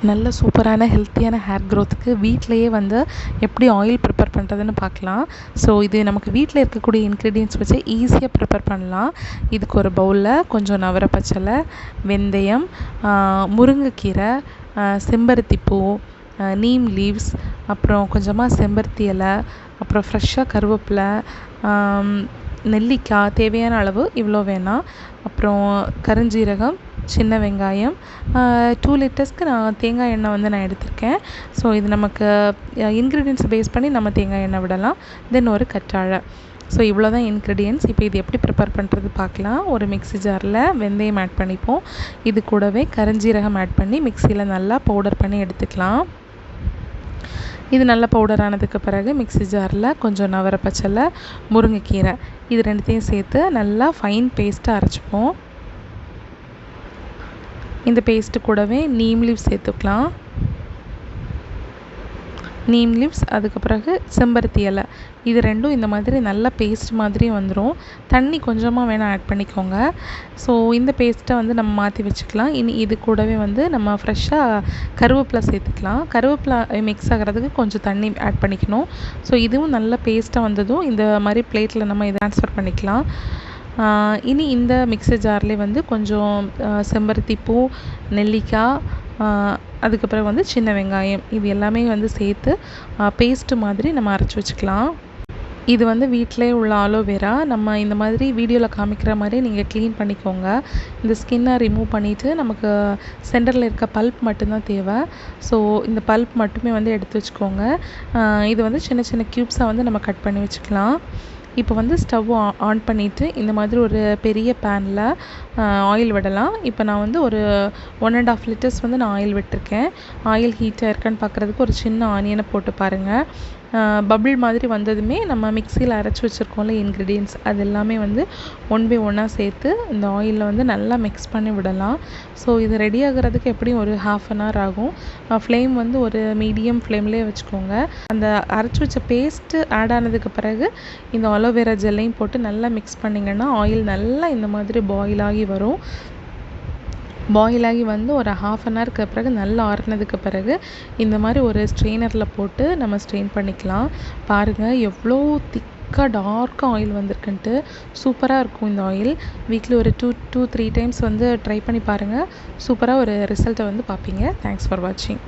நல்ல சூப்பரான ஹெல்த்தியான ஹேர் க்ரோத்துக்கு வீட்டிலையே வந்து எப்படி ஆயில் ப்ரிப்பேர் பண்ணுறதுன்னு பார்க்கலாம். ஸோ இது நமக்கு வீட்டில் இருக்கக்கூடிய இன்க்ரீடியன்ட்ஸ் வச்சு ஈஸியாக ப்ரிப்பேர் பண்ணலாம். இதுக்கு ஒரு பவுலில் கொஞ்சம் நவரப்பச்சலை, வெந்தயம், முருங்கைக்கீரை, செம்பருத்திப்பூ, நீம் லீவ்ஸ், அப்புறம் கொஞ்சமாக செம்பருத்தி இலை, அப்புறம் ஃப்ரெஷ்ஷாக கருவேப்பிலை, நெல்லிக்காய் தேவையான அளவு இவ்வளோ வேணாம், அப்புறம் கருஞ்சீரகம், சின்ன வெங்காயம், 2 லிட்டர்ஸ்க்கு நான் தேங்காய் எண்ணெய் வந்து நான் எடுத்திருக்கேன். ஸோ இது நமக்கு இன்க்ரீடியன்ட்ஸை பேஸ் பண்ணி நம்ம தேங்காய் எண்ணெய் விடலாம். தென் ஒரு கற்றாழை. ஸோ இவ்வளோ தான் இன்க்ரீடியன்ட்ஸ். இப்போ இது எப்படி ப்ரிப்பேர் பண்ணுறது பார்க்கலாம். ஒரு மிக்ஸி ஜாரில் வெந்தயம் ஆட் பண்ணிப்போம். இது கூடவே கருஞ்சீரகம் ஆட் பண்ணி மிக்சியில் நல்லா பவுடர் பண்ணி எடுத்துக்கலாம். இது நல்லா பவுடர் ஆனதுக்கு பிறகு மிக்ஸி ஜாரில் கொஞ்சம் நவரப்பச்சலை, முருங்கைக்கீரை இது ரெண்டுத்தையும் சேர்த்து நல்லா ஃபைன் பேஸ்ட்டாக அரைச்சிப்போம். இந்த பேஸ்ட்டு கூடவே நீம் லீவ்ஸ் சேர்த்துக்கலாம். நீம் லீவ்ஸ், அதுக்கு பிறகு செம்பருத்தி இலை, இது ரெண்டும் இந்த மாதிரி நல்லா பேஸ்ட் மாதிரி வந்துடும். தண்ணி கொஞ்சமாக வேணால் ஆட் பண்ணிக்கோங்க. ஸோ இந்த பேஸ்ட்டை வந்து நம்ம மாற்றி வச்சுக்கலாம். இனி இது கூடவே வந்து நம்ம ஃப்ரெஷ்ஷாக கருவேப்பிலை சேர்த்துக்கலாம். கருவேப்பிலை மிக்ஸ் ஆகிறதுக்கு கொஞ்சம் தண்ணி ஆட் பண்ணிக்கணும். ஸோ இதுவும் நல்ல பேஸ்ட்டாக வந்ததும் இந்த மாதிரி பிளேட்டில் நம்ம இதை ட்ரான்ஸ்ஃபர் பண்ணிக்கலாம். இனி இந்த மிக்ஸர் ஜார்லேயே வந்து கொஞ்சம் செம்பருத்தி பூ, நெல்லிக்காய், அதுக்கப்புறம் வந்து சின்ன வெங்காயம் இது எல்லாமே வந்து சேர்த்து பேஸ்ட்டு மாதிரி நம்ம அரைச்சி வச்சுக்கலாம். இது வந்து வீட்டிலே உள்ள ஆலோவேரா. நம்ம இந்த மாதிரி வீடியோவில் காமிக்கிற மாதிரி நீங்கள் க்ளீன் பண்ணிக்கோங்க. இந்த ஸ்கின்னை ரிமூவ் பண்ணிவிட்டு நமக்கு சென்டரில் இருக்க பல்ப் மட்டும்தான் தேவை. ஸோ இந்த பல்ப் மட்டுமே வந்து எடுத்து வச்சுக்கோங்க. இது வந்து சின்ன சின்ன க்யூப்ஸாக வந்து நம்ம கட் பண்ணி வச்சுக்கலாம். இப்போ வந்து ஸ்டவ் ஆன் பண்ணிவிட்டு இந்த மாதிரி ஒரு பெரிய பேனில் ஆயில் விடலாம். இப்போ நான் வந்து ஒரு 1.5 லிட்டர்ஸ் வந்து நான் ஆயில் விட்டிருக்கேன். ஆயில் ஹீட்டாக இருக்கான்னு பார்க்குறதுக்கு ஒரு சின்ன ஆனியனை போட்டு பாருங்கள். பபிள் மாதிரி வந்ததுமே நம்ம மிக்சியில் அரைச்சி வச்சுருக்கோம்ல இன்க்ரீடியன்ட்ஸ் அது எல்லாமே வந்து 1 by 1 சேர்த்து இந்த ஆயிலில் வந்து நல்லா மிக்ஸ் பண்ணி விடலாம். ஸோ இது ரெடி ஆகிறதுக்கு எப்படியும் ஒரு 1/2 hour ஆகும். ஃப்ளேம் வந்து ஒரு மீடியம் ஃப்ளேம்லேயே வச்சுக்கோங்க. அந்த அரைச்சி வச்ச பேஸ்ட்டு ஆட் ஆனதுக்கு பிறகு இந்த அலோவேரா ஜெல்லையும் போட்டு நல்லா மிக்ஸ் பண்ணிங்கன்னா ஆயில் நல்லா இந்த மாதிரி பாயில் ஆகி வரும். பாயில் ஆகி வந்து ஒரு 1/2 hourக்கு பிறகு நல்லா ஆறுனதுக்கு பிறகு இந்த மாதிரி ஒரு ஸ்ட்ரெயினரில் போட்டு நம்ம ஸ்ட்ரெயின் பண்ணிக்கலாம். பாருங்கள் எவ்வளோ திக்காக டார்க்காக ஆயில் வந்திருக்குன்ட்டு. சூப்பராக இருக்கும் இந்த ஆயில். வீக்லி ஒரு 2-3 டைம்ஸ் வந்து ட்ரை பண்ணி பாருங்கள். சூப்பராக ஒரு ரிசல்ட்டை வந்து பார்ப்பீங்க. தேங்க்ஸ் ஃபார் வாட்சிங்.